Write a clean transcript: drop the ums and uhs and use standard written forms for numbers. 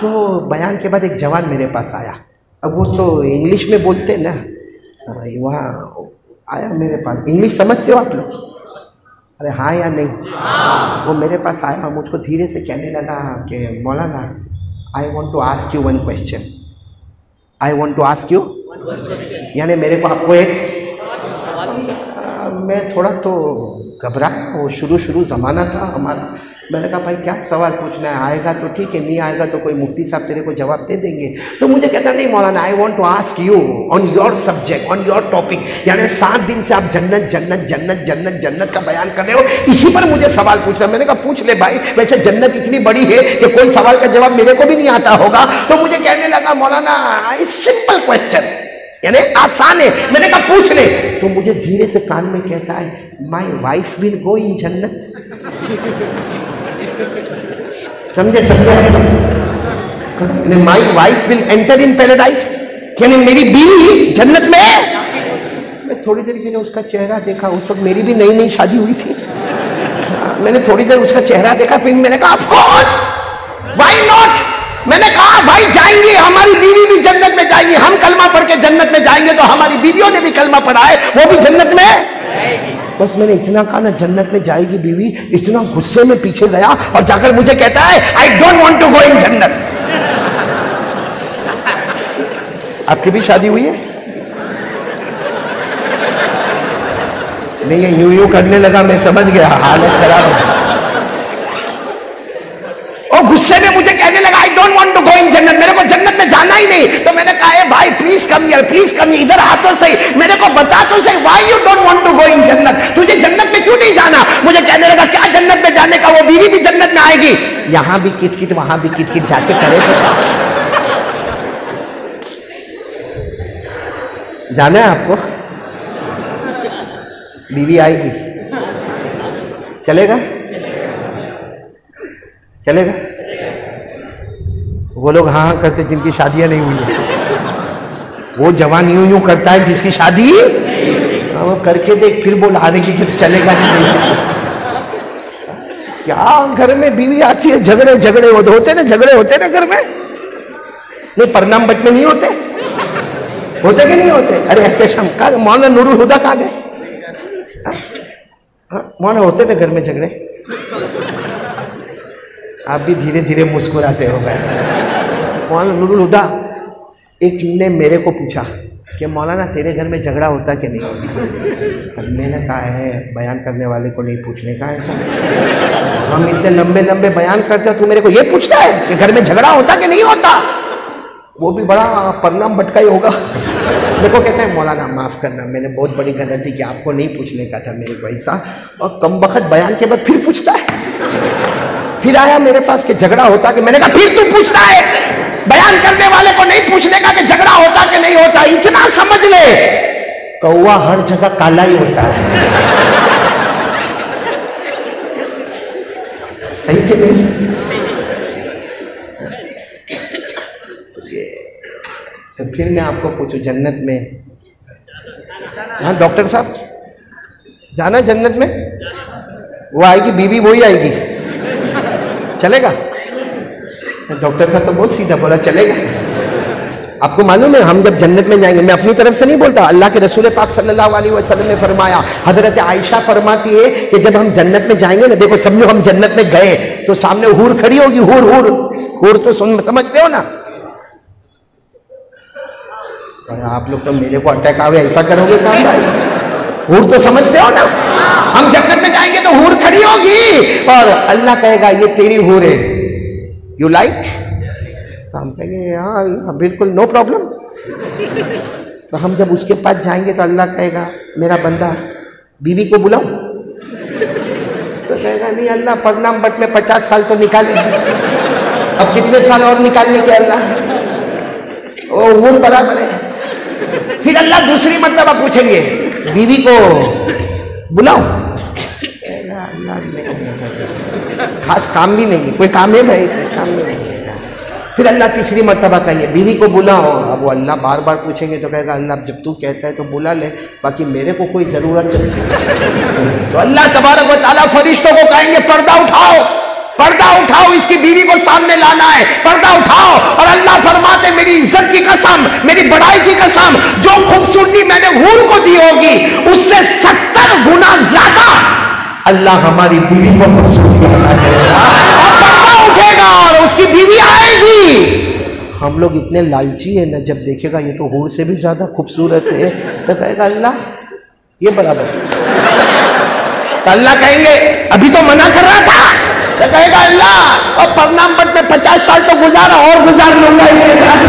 तो बयान के बाद एक जवान मेरे पास आया, अब वो तो इंग्लिश में बोलते ना, वहाँ आया मेरे पास। इंग्लिश समझते हो आप लोग? अरे हाँ या नहीं? वो मेरे पास आया, मुझको धीरे से कहने लगा कि मौलाना I want to ask you one question, I want to ask you, यानी मेरे को आपको एक मैं थोड़ा तो घबराया, वो शुरू ज़माना था हमारा। मैंने कहा भाई क्या सवाल पूछना है, आएगा तो ठीक है, नहीं आएगा तो कोई मुफ्ती साहब तेरे को जवाब दे देंगे। तो मुझे कहता नहीं मौलाना I want to ask you on your subject, on your topic, यानी 7 दिन से आप जन्नत जन्नत जन्नत जन्नत जन्नत का बयान कर रहे हो, इसी पर मुझे सवाल पूछना। मैंने कहा पूछ ले भाई, वैसे जन्नत इतनी बड़ी है कि कोई सवाल का जवाब मेरे को भी नहीं आता होगा। तो मुझे कहने लगा मौलाना सिंपल क्वेश्चन, यानी आसान है। मैंने कहा पूछ ले। तो मुझे धीरे से कान में कहता है my wife will go in जन्नत। समझे? My wife will enter in paradise, यानी मेरी बीवी जन्नत में है। मैं थोड़ी देर के लिए उसका चेहरा देखा, उस वक्त मेरी भी नई नई शादी हुई थी। मैंने थोड़ी देर उसका चेहरा देखा, फिर मैंने कहा ऑफ कोर्स व्हाई नॉट। मैंने कहा भाई जाएंगे, हमारी बीवी भी जन्नत में जाएंगी, हम कलमा पढ़ के जन्नत में जाएंगे तो हमारी बीवियों ने भी कलमा पढ़ा है, वो भी जन्नत में जाएगी। बस मैंने इतना कहा ना जन्नत में जाएगी बीवी, इतना गुस्से में पीछे गया और जाकर मुझे कहता है I don't want to go in जन्नत। आपकी भी शादी हुई है? नहीं, ये यूं करने लगा, मैं समझ गया हालत खराब। और गुस्से में मुझे कहने लगा I don't want to go in जन्नत, मेरे को जन्नत में जाना ही नहीं। तो मैंने कहा भाई please come here, please come here, इधर आ तो सही, मेरे को बता तो सही why you don't want to go in जन्नत, तुझे जन्नत में क्यों नहीं जाना? मुझे कहने लगा क्या जन्नत में जाने का, वो बीवी भी जन्नत में आएगी, यहां भी किटकिट वहां भी किटकिट, जाके करे तो जाना है आपको? बीवी आएगी, चलेगा? चलेगा? वो लोग हाँ हाँ करते जिनकी शादियां नहीं हुई है, वो जवान यूं यूं करता है जिसकी शादी वो करके देख, फिर बोल आने की कुछ चलेगा नहीं। क्या घर में बीवी आती है, झगड़े झगड़े होते ना, झगड़े होते ना घर में, नहीं परनाम बट में नहीं होते, होते कि नहीं होते? अरे एहतशाम का मौलाना नूरुल हुदा कहाँ गए? मौलाना होते थे घर में झगड़े, आप भी धीरे धीरे मुस्कुराते हो गए। मौलाना नूरुल हुदा एक ने मेरे को पूछा कि मौलाना तेरे घर में झगड़ा होता कि नहीं होता? अब मैंने कहा है बयान करने वाले को नहीं पूछने का, ऐसा हम इतने लंबे लंबे बयान करते हो, तू मेरे को ये पूछता है कि घर में झगड़ा होता कि नहीं होता? वो भी बड़ा परनाम बटका ही होगा। मेरे को कहते हैं मौलाना माफ़ करना, मैंने बहुत बड़ी गलती की, आपको नहीं पूछने का था मेरे को ऐसा। और कम बखत बयान के बाद फिर पूछता है, फिर आया मेरे पास कि झगड़ा होता कि, मैंने कहा फिर तू पूछता है, बयान करने वाले को नहीं पूछने का कि झगड़ा होता कि नहीं होता। इतना समझ ले कौवा हर जगह काला ही होता है, सही कि नहीं? तो फिर मैं आपको पूछूं जन्नत में, हाँ डॉक्टर साहब जाना जन्नत में, वो आएगी बीवी वही आएगी, चलेगा? डॉक्टर साहब तो बहुत सीधा बोला चलेगा। आपको मालूम है हम जब जन्नत में जाएंगे, मैं अपनी तरफ से नहीं बोलता, अल्लाह के रसूल पाक सल्लल्लाहु अलैहि वसल्लम ने फरमाया, हजरत आयशा फरमाती है कि जब हम जन्नत में जाएंगे ना, देखो समझो हम जन्नत में गए तो सामने हूर खड़ी होगी, हूर हूर हूर तो समझते हो ना? और आप लोग तो मेरे को अटैक आवे ऐसा करोगे काम भाई, हूर तो समझते हो ना? हम जन्नत में जाएंगे तो हूर खड़ी होगी और अल्लाह कहेगा ये तेरी हूर है, यू लाइक? तो हम कहेंगे हाँ बिल्कुल नो प्रॉब्लम। तो हम जब उसके पास जाएंगे तो अल्लाह कहेगा मेरा बंदा बीवी को बुलाओ, तो कहेगा नहीं अल्लाह परनाम बट में 50 साल तो निकाले, अब कितने साल और निकालने के अल्लाह, ओ हूर बराबर है। फिर अल्लाह दूसरी मर्तबा पूछेंगे बीवी को बुलाओ, खास काम भी नहीं, कोई काम है भाई? काम भी नहीं है। फिर अल्लाह तीसरी मर्तबा कहेंगे बीवी को बुलाओ, अब वो अल्लाह बार बार पूछेंगे तो कहेगा अल्लाह जब तू कहता है तो बुला ले, बाकी मेरे को कोई जरूरत नहीं। तो अल्लाह तबारक व तआला फरिश्तों को कहेंगे पर्दा उठाओ, पर्दा उठाओ, इसकी बीवी को सामने लाना है, पर्दा उठाओ। इज्जत की कसम, मेरी बड़ाई की कसम, जो खूबसूरती मैंने हूर को दी होगी उससे 70 गुना ज्यादा अल्लाह हमारी बीवी को खूबसूरती अता करेगा। और पर्दा उठेगा और उसकी बीवी आएगी। हम लोग इतने लालची है ना, जब देखेगा ये तो हूर से भी ज्यादा खूबसूरत है तो कहेगा अल्लाह ये बराबर। तो अल्लाह कहेंगे अभी तो मना कर रहा था, तो कहेगा अल्लाह और परनाम बट में 50 साल तो गुजारा और गुजार लूंगा इसके साथ।